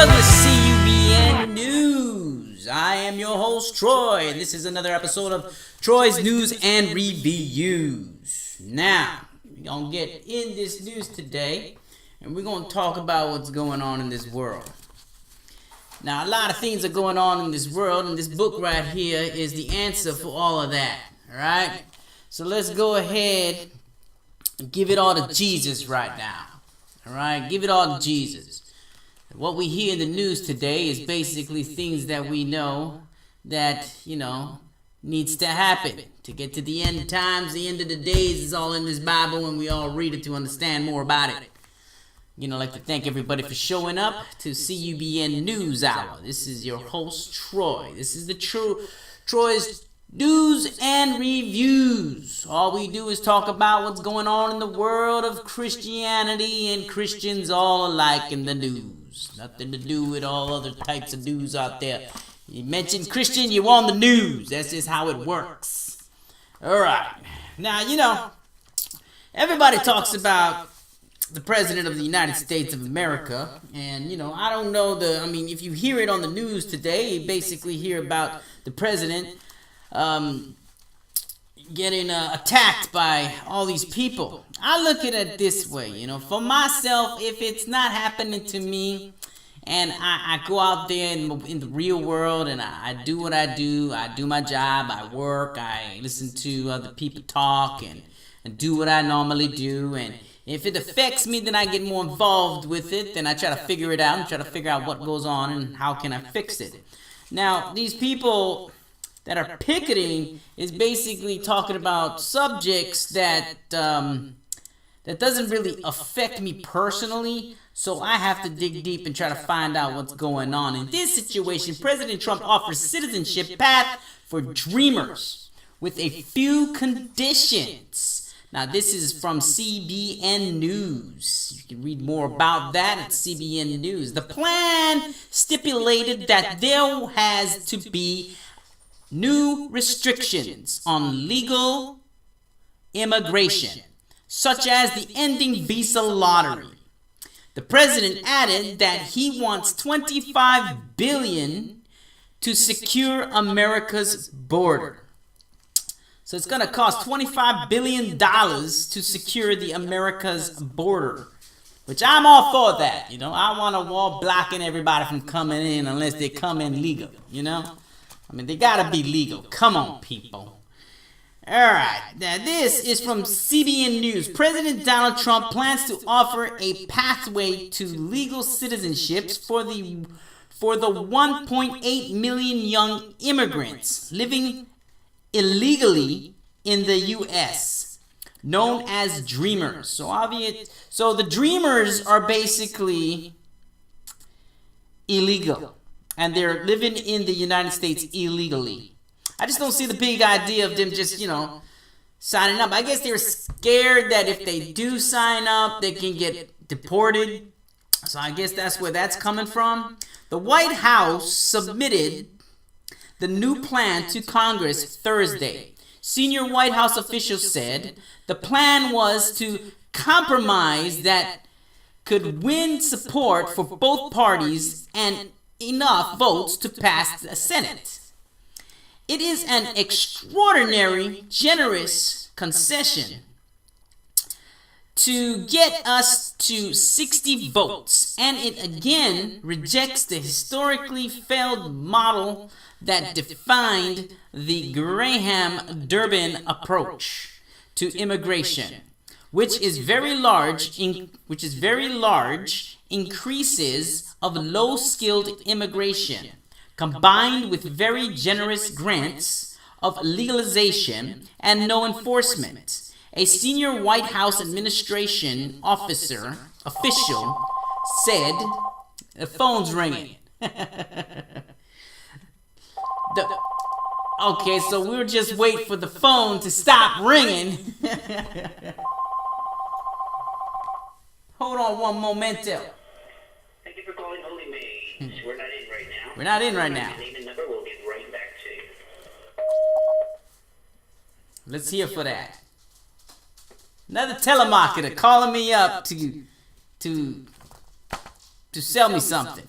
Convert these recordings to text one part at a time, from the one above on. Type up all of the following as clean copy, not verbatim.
welcome to CUBN News. I am your host, Troy, and this is another episode of Troy's News and Reviews. Now, we're going to get in this news today, and we're going to talk about what's going on in this world. Now, a lot of things are going on in this world, and this book right here is the answer for all of that, all right? So let's go ahead and give it all to Jesus right now, all right? Give it all to Jesus. What we hear in the news today is basically things that we know that, needs to happen. To get to the end times, the end of the days is all in this Bible, and we all read it to understand more about it. I'd like to thank everybody for showing up to CUBN News Hour. This is your host, Troy. This is the Troy's News and Reviews. All we do is talk about what's going on in the world of Christianity and Christians all alike in the news. Nothing to do with all other types of news out there. You mention Christian, you're on the news. That's just how it works. All right. Now, everybody talks about the President of the United States of America. And, I don't know if you hear it on the news today, you basically hear about the President getting attacked by all these people. I look at it this way, for myself, if it's not happening to me and I go out there in the real world and I do what I do my job, I work, I listen to other people talk and do what I normally do, and if it affects me, then I get more involved with it, then I try to figure it out and try to figure out what goes on and how can I fix it. Now, these people that are picketing is basically talking about subjects that doesn't really affect me personally, so I have to dig deep and try to find out what's going on. In this situation, President Trump offers citizenship path for dreamers with a few conditions. Now, this is from CBN News. You can read more about that at CBN News. The plan stipulated that there has to be new restrictions on legal immigration, such as the ending visa lottery. The president added that he wants $25 billion to secure America's border. So it's going to cost $25 billion to secure the America's border, which I'm all for that. I want a wall blocking everybody from coming in unless they come in legal, they got to be legal. Come on, people. All right. Now, this is from CBN News. President Donald Trump plans to offer a pathway to legal citizenships for the 1.8 million young immigrants living illegally in the U.S., known as Dreamers. So the Dreamers are basically illegal, and they're living in the United States illegally. I just don't see the big idea of them just, signing up. I guess they're scared that if they do sign up, they can get deported. So I guess that's where that's coming from. The White House submitted the new plan to Congress Thursday. Senior White House officials said the plan was to compromise that could win support for both parties and enough votes to pass the Senate. It is an extraordinary, generous concession to get us to 60 votes, and it again rejects the historically failed model that defined the Graham-Durbin approach to immigration, which is very large increases of low-skilled immigration, combined with very generous grants of legalization and no enforcement. A senior White House administration official said, the phone's ringing. Okay, so we'll just wait for the phone to stop ringing. Hold on one momento. Thank you for calling Holy Maids. We're not in right now. We're not in right now. Name and number, we'll get right back to you. Let's hear for that. Another telemarketer calling me up to sell me something.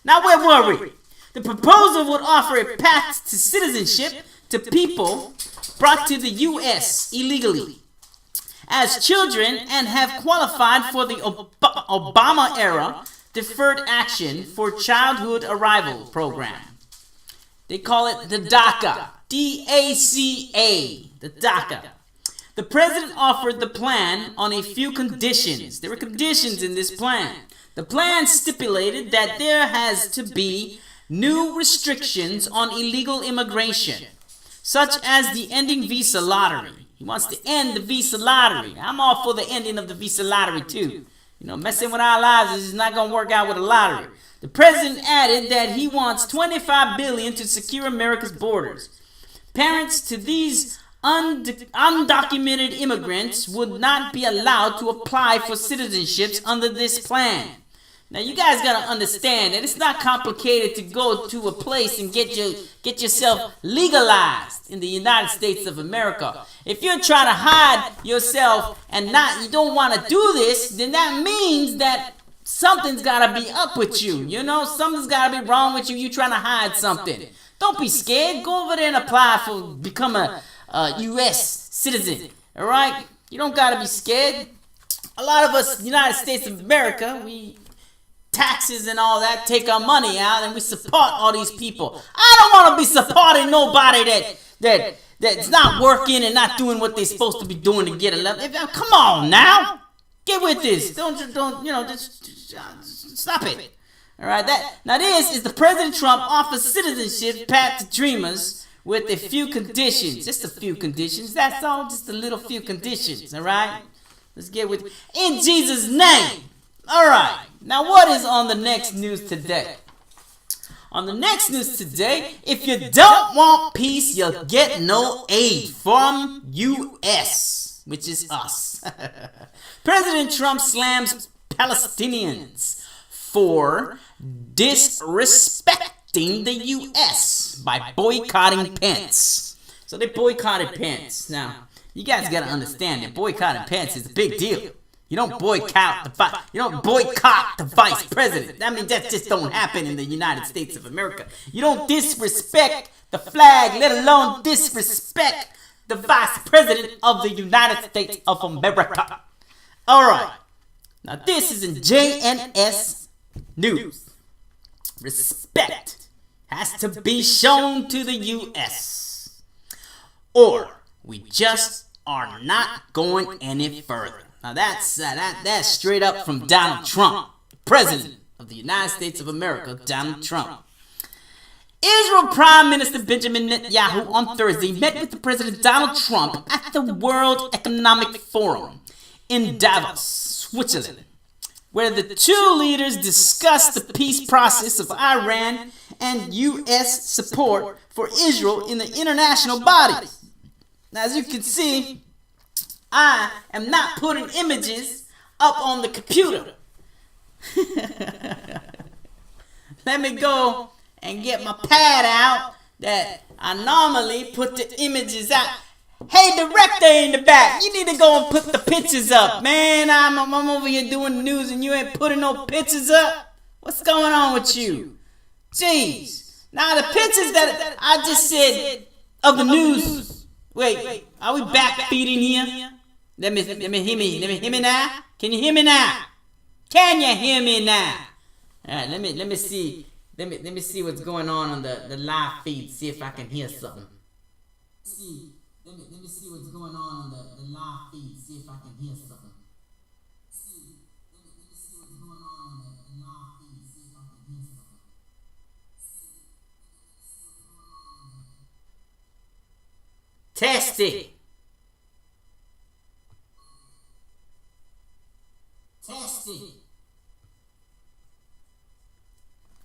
Now where were we? The proposal would offer a path to citizenship to people brought to the U.S. illegally as children and have qualified for the Obama-era Deferred Action for Childhood Arrival program. They call it the DACA. D-A-C-A. The DACA. The president offered the plan on a few conditions. There were conditions in this plan. The plan stipulated that there has to be new restrictions on illegal immigration, such as the ending visa lottery. He wants to end the visa lottery. I'm all for the ending of the visa lottery too. You know, messing with our lives is not going to work out with a lottery. The president added that he wants $25 billion to secure America's borders. Parents to these undocumented immigrants would not be allowed to apply for citizenships under this plan. Now you guys gotta understand that it's not complicated to go to a place and get yourself legalized in the United States of America. If you're trying to hide yourself and you don't want to do this, then that means that something's gotta be up with you. You know, something's gotta be wrong with you. You're trying to hide something. Don't be scared. Go over there and apply for become a U.S. citizen. All right, you don't gotta be scared. A lot of us, United States of America, we taxes and all that, take our money out and we support all these people. I don't want to be supporting nobody that's not working and not doing what they're supposed to be doing to get a level. Come on now, get with this. Don't just stop it. All right, this is the President Trump offers citizenship path to dreamers with a few conditions. Just a few conditions. That's all. Just a little few conditions. All right, let's get with it. In Jesus' name. All right. Now, what is on the next news today? On the next news today, if you don't want peace, you'll get no aid from U.S., which is us. President Trump slams Palestinians for disrespecting the U.S. by boycotting Pence. So they boycotted Pence. Now, you guys got to understand that boycotting Pence is a big deal. You don't boycott the vice president. I mean, that just don't happen in the United States of America. You don't disrespect the flag, let alone disrespect the vice president of the United States of America. All right. Now, this is in JNS News. Respect has to be shown to the U.S. or we just are not going any further. Now that's straight up from Donald Trump, President of the United States of America, Donald Trump. Israel Prime Minister Benjamin Netanyahu on Thursday met with the President Donald Trump at the World Economic Forum in Davos, Switzerland, where the two leaders discussed the peace process of Iran and U.S. support for Israel in the international bodies. Now, as you can see, I am not putting images up on the computer. Let me go and get my pad out that I normally put the images out. Hey, director in the back, you need to go and put the pictures up. Man, I'm over here doing the news and you ain't putting no pictures up. What's going on with you? Jeez. Now the pictures that I just said of the news. Wait, are we back feeding here? Let me hear me now. Can you hear me now? Can you hear me now? All right, let me see. Let me see what's going on the live feed. See if I can hear something. Let me see what's going on the live feed. See if I can hear something. Let me see what's going on the live feed. See if I can hear something. Test it. Test it.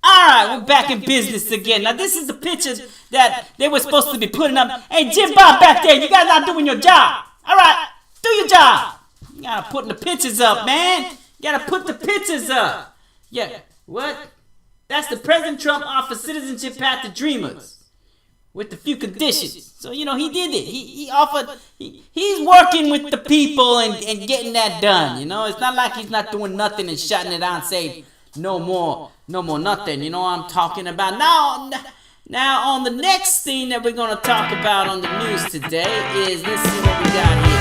Alright, we're back in business again. Now this is the picture that they were supposed to be putting up. Hey, Jim Bob back there, you guys not doing your job. Alright, do your job. You gotta put the pictures up, man. You gotta put the pictures up. Yeah, what? That's the President Trump offers citizenship path to dreamers with a few conditions. So, you know, he did it. He offered, he's working with the people and getting that done. You know, it's not like he's not doing nothing and shutting it down and saying, no more nothing. You know what I'm talking about. Now on the next thing that we're gonna talk about on the news today is, let's see what we got here.